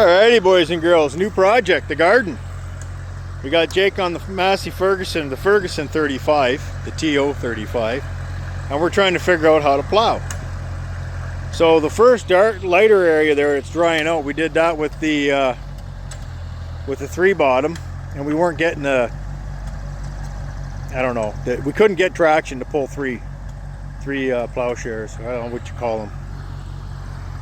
Alrighty, boys and girls, new project, the garden. We got Jake on the Massey Ferguson, the Ferguson 35, the TO35, and we're trying to figure out how to plow. So the first dark, lighter area there, it's drying out. We did that with the 3-bottom, and we weren't getting the, I don't know, we couldn't get traction to pull three plowshares. I don't know what you call them.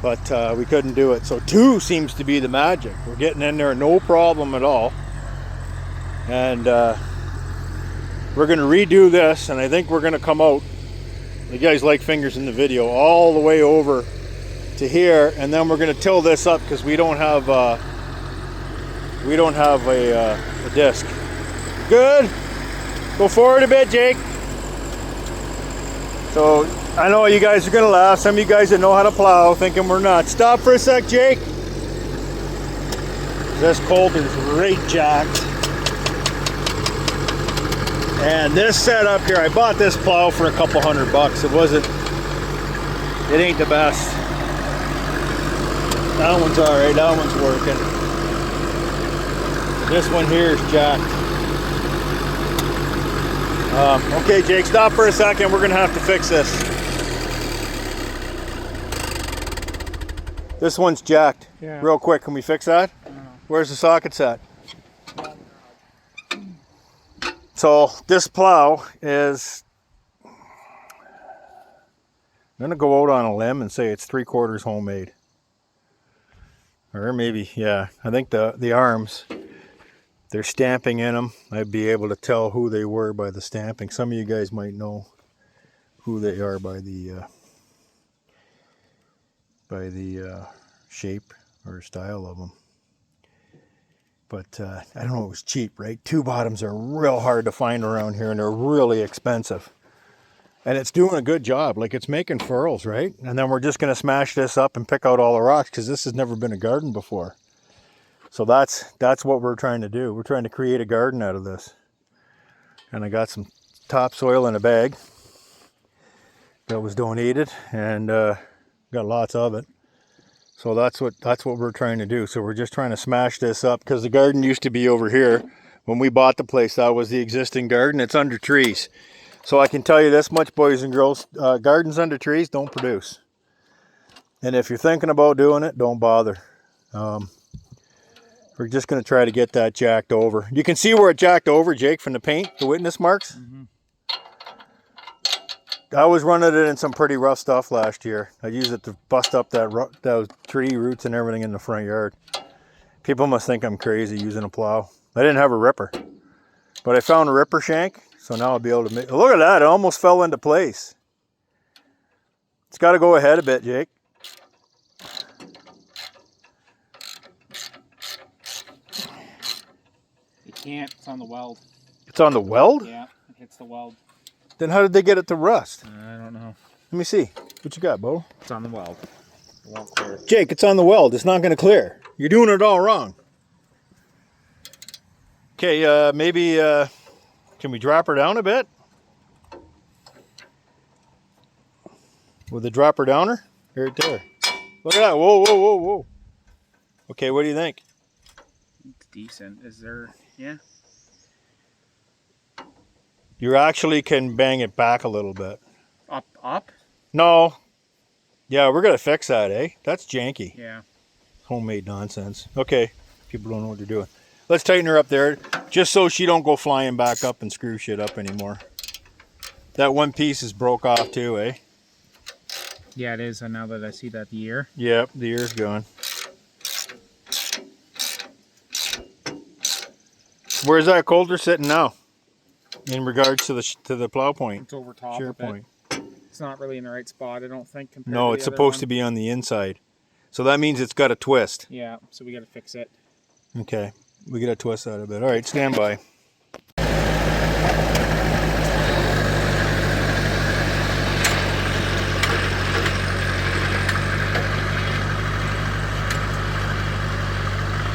But we couldn't do it. So 2 seems to be the magic. We're getting in there no problem at all. And we're going to redo this, and I think we're going to come out, you guys like fingers in the video, all the way over to here, and then we're going to till this up because we don't have a disc. Good. Go forward a bit, Jake. So I know you guys are going to laugh. Some of you guys that know how to plow thinking we're nuts. Stop for a sec, Jake. This Coulter's right jacked. And this setup here, I bought this plow for a couple $100. It ain't the best. That one's alright, that one's working. This one here is jacked. Okay, Jake, stop for a second. We're gonna have to fix this. This one's jacked. Yeah. Real quick, can we fix that? Where's the sockets at? So this plow is, I'm gonna go out on a limb and say it's 3/4 homemade. Or maybe, yeah, I think the arms, they're stamping in them. I'd be able to tell who they were by the stamping. Some of you guys might know who they are by the shape or style of them. But I don't know, it was cheap, right? 2-bottoms are real hard to find around here, and they're really expensive. And it's doing a good job, like it's making furrows, right? And then we're just gonna smash this up and pick out all the rocks because this has never been a garden before. So that's what we're trying to do. We're trying to create a garden out of this. And I got some topsoil in a bag that was donated, and got lots of it. So that's what we're trying to do. So we're just trying to smash this up because the garden used to be over here. When we bought the place, that was the existing garden. It's under trees. So I can tell you this much, boys and girls, gardens under trees don't produce. And if you're thinking about doing it, don't bother. We're just going to try to get that jacked over. You can see where it jacked over, Jake, from the paint, the witness marks. Mm-hmm. I was running it in some pretty rough stuff last year. I used it to bust up those tree roots and everything in the front yard. People must think I'm crazy using a plow. I didn't have a ripper, but I found a ripper shank, so now I'll be able to make. Look at that! It almost fell into place. It's got to go ahead a bit, Jake. It can't. It's on the weld. It's on the weld? Yeah, it hits the weld. Then how did they get it to rust? I don't know. Let me see. What you got, Bo? It's on the weld. It won't clear. Jake, it's on the weld. It's not going to clear. You're doing it all wrong. Okay, maybe, can we drop her down a bit? With the dropper downer? Right there. Look at that. Whoa, whoa, whoa, whoa. Okay, what do you think? It's decent. Is there, yeah. You actually can bang it back a little bit. Up? No. Yeah, we're going to fix that, eh? That's janky. Yeah. Homemade nonsense. Okay, people don't know what they're doing. Let's tighten her up there, just so she don't go flying back up and screw shit up anymore. That one piece is broke off too, eh? Yeah, it is. And now that I see that the ear. Yep, the ear's gone. Where's that Coulter sitting now? In regards to the plow point. It's over top shear of point. It. It's not really in the right spot, I don't think. No, it's supposed to be on the inside. So that means it's got a twist. Yeah, so we got to fix it. Okay, we got to twist that a bit. All right, stand by.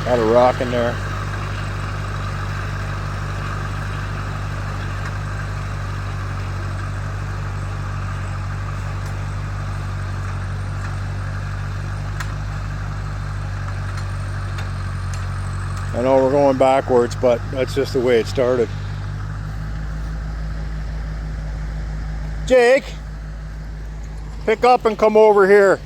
Got a rock in there. going backwards, but that's just the way it started. Jake, pick up and come over here.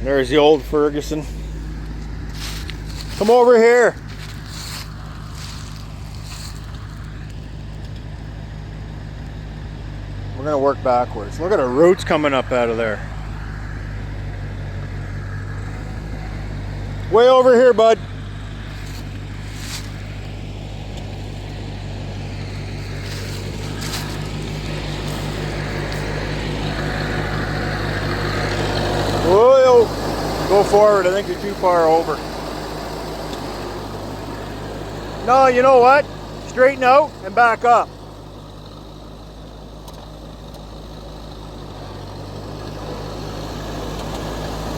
There's the old Ferguson. Come over here. We're gonna work backwards. Look at the roots coming up out of there. Way over here, bud. Whoa, go forward. I think you're too far over. No, you know what? Straighten out and back up.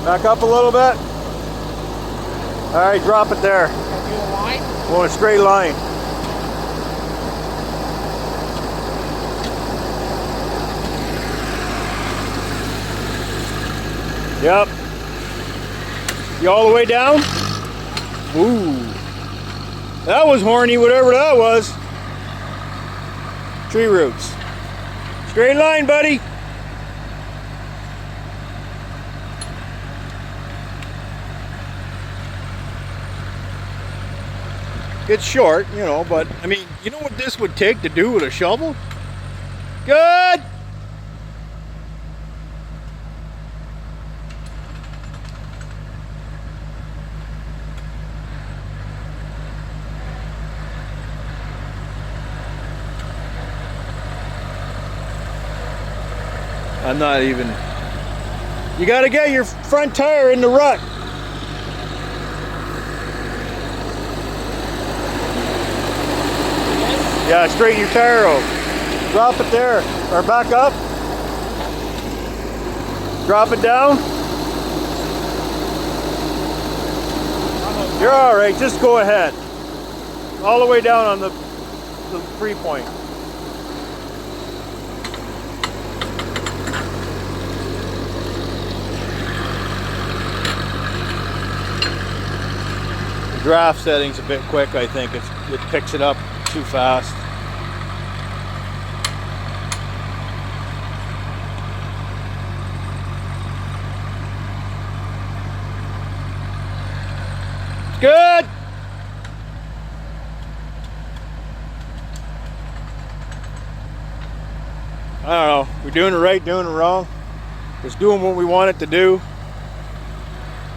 Back up a little bit. All right, drop it there. Do a line? Going a straight line. Yep. You all the way down? Ooh. That was horny, whatever that was. Tree roots. Straight line, buddy. It's short, you know, but I mean, you know what this would take to do with a shovel? Good. I'm not even. You got to get your front tire in the rut. Yeah, straighten your tire out. Drop it there, or back up. Drop it down. You're all right, just go ahead. All the way down on the 3-point. The draft setting's a bit quick, I think. It picks it up too fast. Good. I don't know. We're doing it right, doing it wrong. It's doing what we want it to do.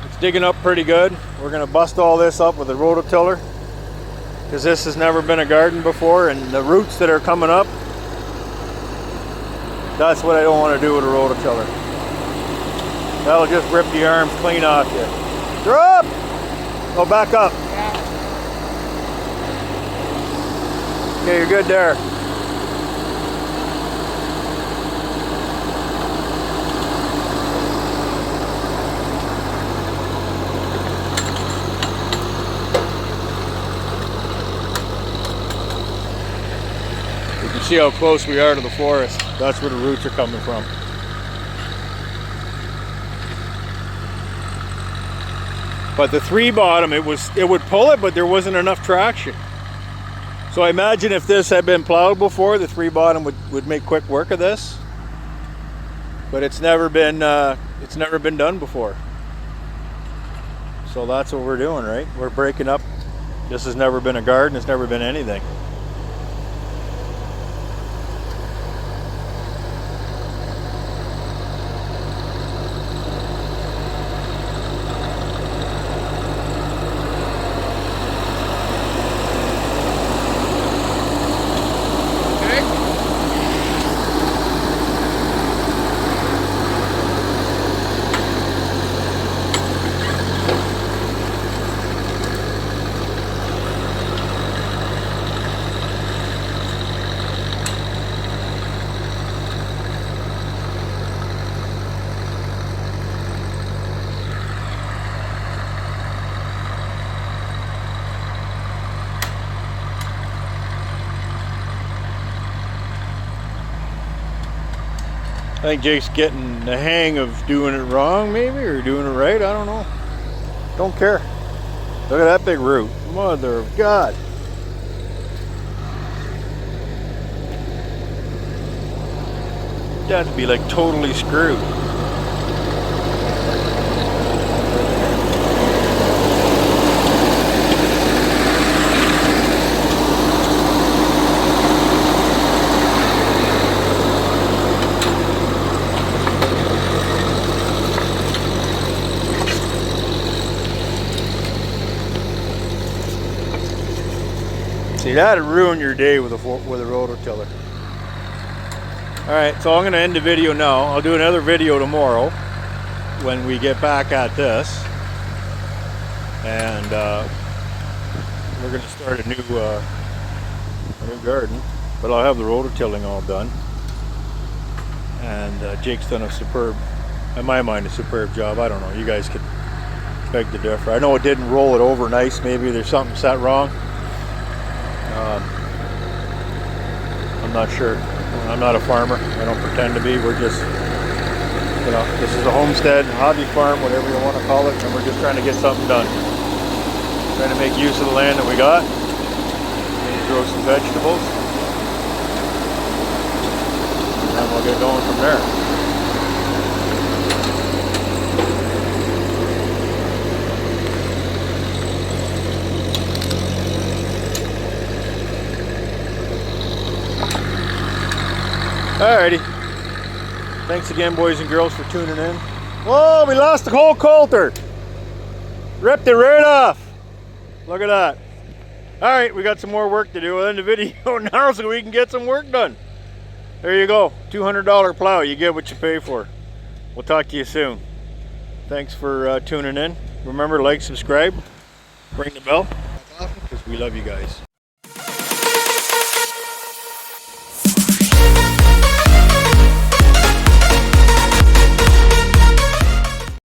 It's digging up pretty good. We're gonna bust all this up with a rototiller because this has never been a garden before, and the roots that are coming up, that's what I don't want to do with a rototiller. That'll just rip the arms clean off you. Drop! Go back up. Okay, you're good there. You can see how close we are to the forest. That's where the roots are coming from. But the 3-bottom, it would pull it, but there wasn't enough traction. So I imagine if this had been plowed before, the 3-bottom would make quick work of this. But it's never been done before. So that's what we're doing, right? We're breaking up. This has never been a garden. It's never been anything. think Jake's getting the hang of doing it wrong, maybe, or doing it right. I don't know. Don't care. Look at that big root. Mother of God. That'd be like totally screwed. See, that'd ruin your day with a rototiller. Alright, so I'm going to end the video now. I'll do another video tomorrow when we get back at this. And we're going to start a new garden. But I'll have the rototilling all done. And Jake's done a superb, in my mind, a superb job. I don't know, you guys could beg to differ. I know it didn't roll it over nice. Maybe there's something set wrong. I'm not sure. I'm not a farmer. I don't pretend to be. We're just, you know, this is a homestead, hobby farm, whatever you want to call it, and we're just trying to get something done. Trying to make use of the land that we got. Maybe grow some vegetables. And then we'll get going from there. Alrighty. Thanks again, boys and girls, for tuning in. Whoa, we lost the whole coulter. Ripped it right off. Look at that. Alright, we got some more work to do. We'll end the video now so we can get some work done. There you go. $200 plow. You get what you pay for. We'll talk to you soon. Thanks for tuning in. Remember, like, subscribe, ring the bell, because we love you guys.